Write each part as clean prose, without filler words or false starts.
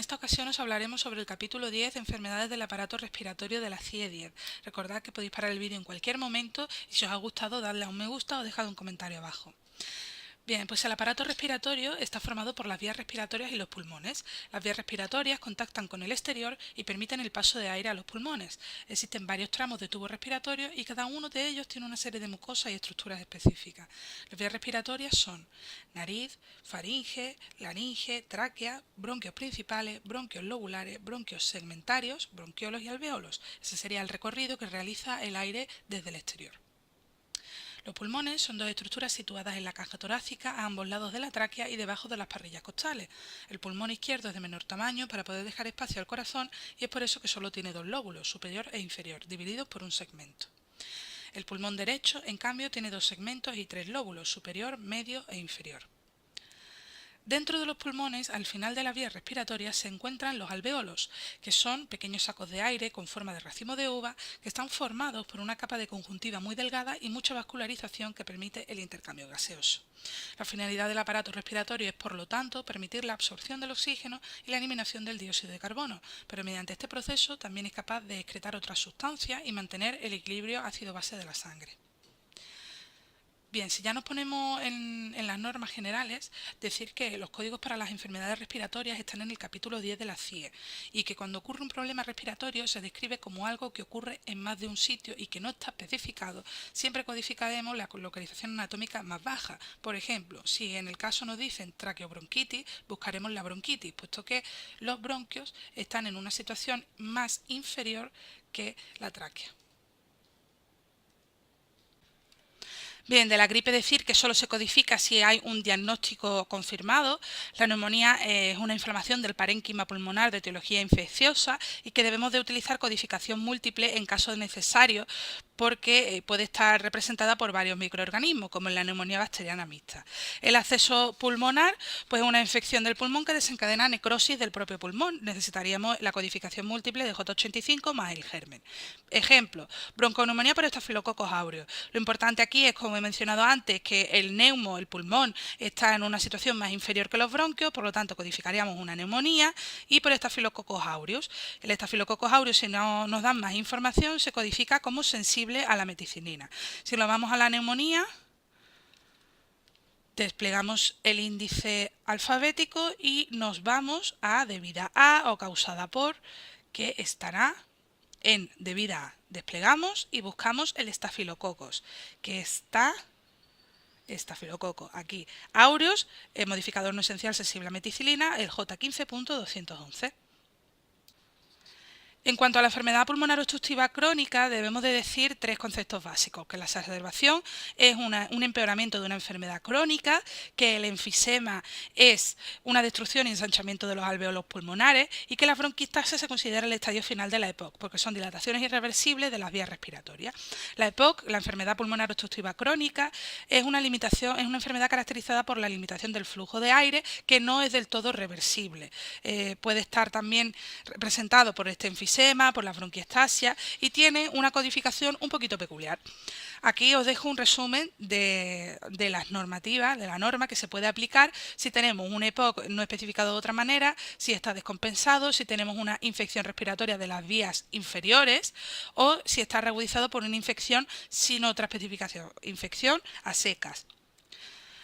esta ocasión os hablaremos sobre el capítulo 10, enfermedades del aparato respiratorio de la CIE 10. Recordad que podéis parar el vídeo en cualquier momento y si os ha gustado dadle a un me gusta o dejad un comentario abajo. Bien, pues el aparato respiratorio está formado por las vías respiratorias y los pulmones. Las vías respiratorias contactan con el exterior y permiten el paso de aire a los pulmones. Existen varios tramos de tubo respiratorio y cada uno de ellos tiene una serie de mucosas y estructuras específicas. Las vías respiratorias son nariz, faringe, laringe, tráquea, bronquios principales, bronquios lobulares, bronquios segmentarios, bronquiolos y alveolos. Ese sería el recorrido que realiza el aire desde el exterior. Los pulmones son dos estructuras situadas en la caja torácica a ambos lados de la tráquea y debajo de las parrillas costales. El pulmón izquierdo es de menor tamaño para poder dejar espacio al corazón y es por eso que solo tiene dos lóbulos, superior e inferior, divididos por un segmento. El pulmón derecho, en cambio, tiene dos segmentos y tres lóbulos, superior, medio e inferior. Dentro de los pulmones, al final de las vías respiratorias, se encuentran los alveolos, que son pequeños sacos de aire con forma de racimo de uva que están formados por una capa de conjuntiva muy delgada y mucha vascularización que permite el intercambio gaseoso. La finalidad del aparato respiratorio es, por lo tanto, permitir la absorción del oxígeno y la eliminación del dióxido de carbono, pero mediante este proceso también es capaz de excretar otras sustancias y mantener el equilibrio ácido-base de la sangre. Bien, si ya nos ponemos en las normas generales, decir que los códigos para las enfermedades respiratorias están en el capítulo 10 de la CIE y que cuando ocurre un problema respiratorio se describe como algo que ocurre en más de un sitio y que no está especificado, siempre codificaremos la localización anatómica más baja. Por ejemplo, si en el caso nos dicen traqueobronquitis, buscaremos la bronquitis, puesto que los bronquios están en una situación más inferior que la tráquea. Bien, de la gripe decir que solo se codifica si hay un diagnóstico confirmado. La neumonía es una inflamación del parénquima pulmonar de etiología infecciosa y que debemos de utilizar codificación múltiple en caso necesario porque puede estar representada por varios microorganismos, como en la neumonía bacteriana mixta. El acceso pulmonar, pues es una infección del pulmón que desencadena necrosis del propio pulmón. Necesitaríamos la codificación múltiple de J85 más el germen. Ejemplo, bronconeumonía por estafilococos aureus. Lo importante aquí es, como he mencionado antes, que el neumo, el pulmón, está en una situación más inferior que los bronquios, por lo tanto codificaríamos una neumonía y por estafilococos aureus. El estafilococos aureus, si no nos dan más información, se codifica como sensible a la meticilina. Si lo vamos a la neumonía, desplegamos el índice alfabético y nos vamos a debida a o causada por, que estará en debida a. Desplegamos y buscamos el estafilococos, que está estafilococo aquí. Aureus, modificador no esencial sensible a meticilina, el J15.211. En cuanto a la enfermedad pulmonar obstructiva crónica, debemos de decir tres conceptos básicos, que la exacerbación es un empeoramiento de una enfermedad crónica, que el enfisema es una destrucción y ensanchamiento de los alveolos pulmonares y que la bronquiectasia se considera el estadio final de la EPOC, porque son dilataciones irreversibles de las vías respiratorias. La EPOC, la enfermedad pulmonar obstructiva crónica, es una enfermedad caracterizada por la limitación del flujo de aire que no es del todo reversible. Puede estar también representado por este enfisema, por la bronquiectasia y tiene una codificación un poquito peculiar. Aquí os dejo un resumen de las normativas, de la norma que se puede aplicar si tenemos un EPOC no especificado de otra manera, si está descompensado, si tenemos una infección respiratoria de las vías inferiores o si está reagudizado por una infección sin otra especificación, infección a secas.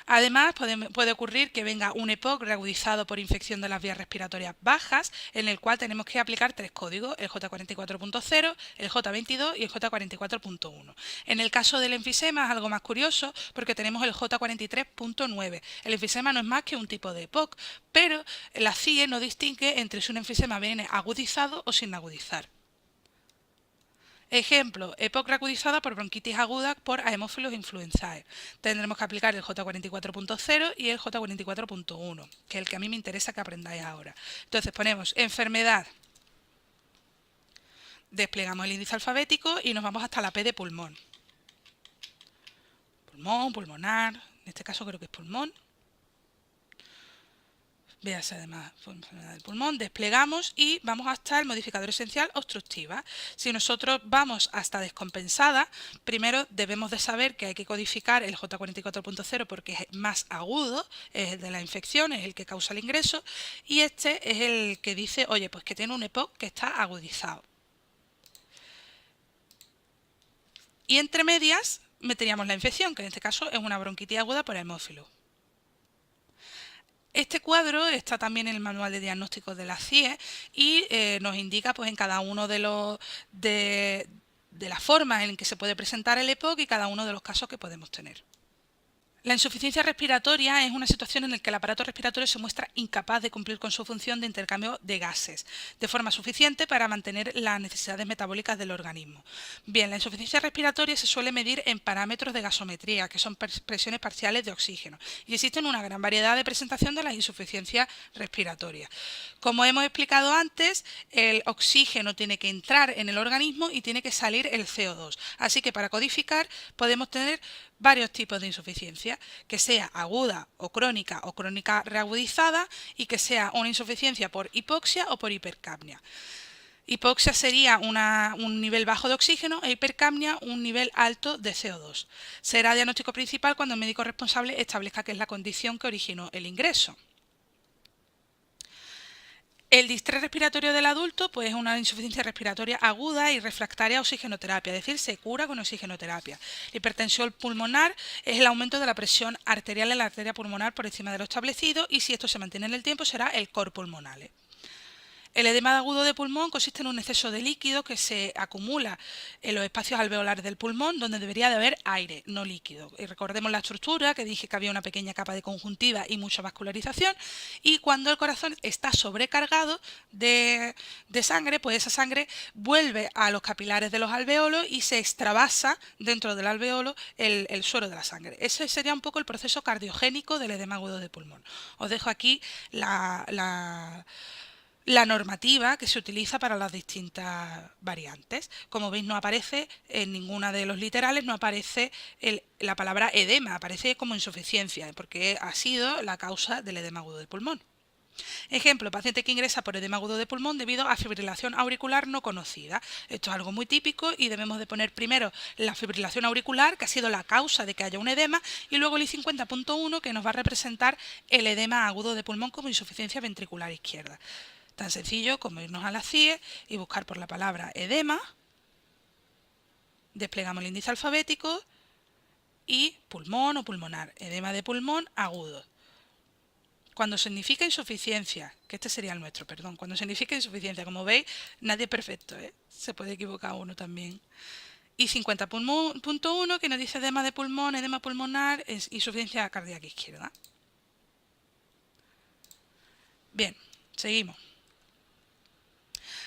Además, puede ocurrir que venga un EPOC reagudizado por infección de las vías respiratorias bajas, en el cual tenemos que aplicar tres códigos, el J44.0, el J22 y el J44.1. En el caso del enfisema es algo más curioso porque tenemos el J43.9. El enfisema no es más que un tipo de EPOC, pero la CIE no distingue entre si un enfisema viene agudizado o sin agudizar. Ejemplo, EPOC reagudizada por bronquitis aguda por Haemophilus influenzae. Tendremos que aplicar el J44.0 y el J44.1, que es el que a mí me interesa que aprendáis ahora. Entonces ponemos enfermedad, desplegamos el índice alfabético y nos vamos hasta la P de pulmón. Pulmón, pulmonar, en este caso creo que es pulmón. véase además enfermedad del pulmón, desplegamos y vamos hasta el modificador esencial obstructiva. Si nosotros vamos hasta descompensada, primero debemos de saber que hay que codificar el J44.0 porque es más agudo, es el de la infección, es el que causa el ingreso, y este es el que dice, oye, pues que tiene un EPOC que está agudizado. Y entre medias meteríamos la infección, que en este caso es una bronquitis aguda por hemófilo. Este cuadro está también en el manual de diagnóstico de la CIE y nos indica pues, en cada uno de las formas en que se puede presentar el EPOC y cada uno de los casos que podemos tener. La insuficiencia respiratoria es una situación en la que el aparato respiratorio se muestra incapaz de cumplir con su función de intercambio de gases de forma suficiente para mantener las necesidades metabólicas del organismo. Bien, la insuficiencia respiratoria se suele medir en parámetros de gasometría, que son presiones parciales de oxígeno, y existen una gran variedad de presentación de la insuficiencia respiratoria. Como hemos explicado antes, el oxígeno tiene que entrar en el organismo y tiene que salir el CO2. Así que para codificar podemos tener varios tipos de insuficiencia, que sea aguda o crónica reagudizada y que sea una insuficiencia por hipoxia o por hipercapnia. Hipoxia sería un nivel bajo de oxígeno e hipercapnia un nivel alto de CO2. Será diagnóstico principal cuando el médico responsable establezca que es la condición que originó el ingreso. El distrés respiratorio del adulto pues, es una insuficiencia respiratoria aguda y refractaria a oxigenoterapia, es decir, se cura con oxigenoterapia. La hipertensión pulmonar es el aumento de la presión arterial en la arteria pulmonar por encima de lo establecido y si esto se mantiene en el tiempo será el cor pulmonale. El edema agudo de pulmón consiste en un exceso de líquido que se acumula en los espacios alveolares del pulmón donde debería de haber aire, no líquido. Y recordemos la estructura, que dije que había una pequeña capa de conjuntiva y mucha vascularización, y cuando el corazón está sobrecargado de sangre, pues esa sangre vuelve a los capilares de los alveolos y se extravasa dentro del alveolo el suero de la sangre. Ese sería un poco el proceso cardiogénico del edema agudo de pulmón. Os dejo aquí la normativa que se utiliza para las distintas variantes. Como veis, no aparece en ninguna de los literales, no aparece la palabra edema, aparece como insuficiencia, porque ha sido la causa del edema agudo de pulmón. Ejemplo, paciente que ingresa por edema agudo de pulmón debido a fibrilación auricular no conocida. Esto es algo muy típico y debemos de poner primero la fibrilación auricular, que ha sido la causa de que haya un edema, y luego el I50.1, que nos va a representar el edema agudo de pulmón como insuficiencia ventricular izquierda. Tan sencillo como irnos a la CIE y buscar por la palabra edema, desplegamos el índice alfabético y pulmón o pulmonar, edema de pulmón agudo. Cuando significa insuficiencia, que este sería el nuestro, perdón, cuando significa insuficiencia, como veis, nadie es perfecto, se puede equivocar uno también. Y 50.1 que nos dice edema de pulmón, edema pulmonar, es insuficiencia cardíaca izquierda. Bien, seguimos.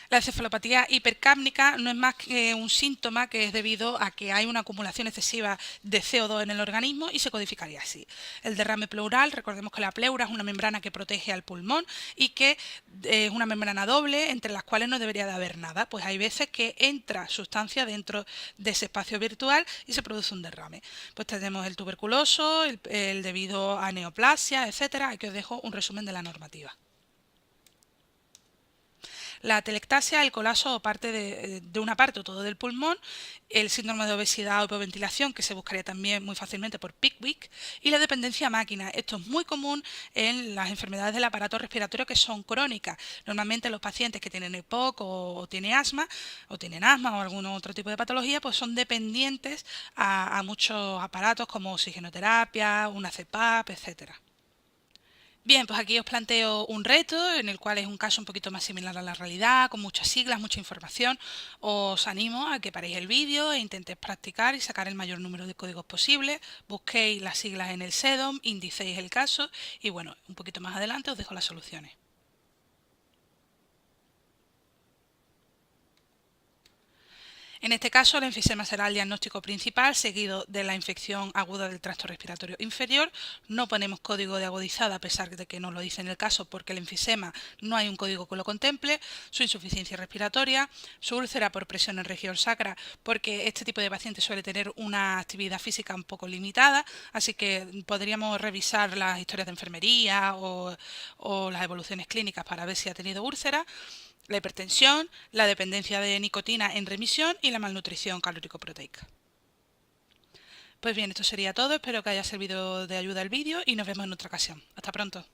La encefalopatía hipercápnica no es más que un síntoma que es debido a que hay una acumulación excesiva de CO2 en el organismo y se codificaría así. El derrame pleural, recordemos que la pleura es una membrana que protege al pulmón y que es una membrana doble entre las cuales no debería de haber nada. Pues hay veces que entra sustancia dentro de ese espacio virtual y se produce un derrame. Pues tenemos el tuberculoso, el debido a neoplasia, etcétera. Aquí os dejo un resumen de la normativa. La atelectasia, el colapso o parte de una parte o todo del pulmón, el síndrome de obesidad o hipoventilación, que se buscaría también muy fácilmente por Pickwick, y la dependencia a máquina. Esto es muy común en las enfermedades del aparato respiratorio que son crónicas. Normalmente los pacientes que tienen EPOC o tienen asma o algún otro tipo de patología, pues son dependientes a muchos aparatos como oxigenoterapia, una CPAP, etcétera. Bien, pues aquí os planteo un reto en el cual es un caso un poquito más similar a la realidad, con muchas siglas, mucha información. Os animo a que paréis el vídeo e intentéis practicar y sacar el mayor número de códigos posible. Busquéis las siglas en el SEDOM, indicéis el caso y bueno, un poquito más adelante os dejo las soluciones. En este caso, el enfisema será el diagnóstico principal, seguido de la infección aguda del tracto respiratorio inferior. No ponemos código de agudizada, a pesar de que nos lo dice en el caso, porque el enfisema no hay un código que lo contemple, su insuficiencia respiratoria, su úlcera por presión en región sacra, porque este tipo de paciente suele tener una actividad física un poco limitada, así que podríamos revisar las historias de enfermería o las evoluciones clínicas para ver si ha tenido úlcera, la hipertensión, la dependencia de nicotina en remisión y la malnutrición calórico-proteica. Pues bien, esto sería todo, espero que haya servido de ayuda el vídeo y nos vemos en otra ocasión. Hasta pronto.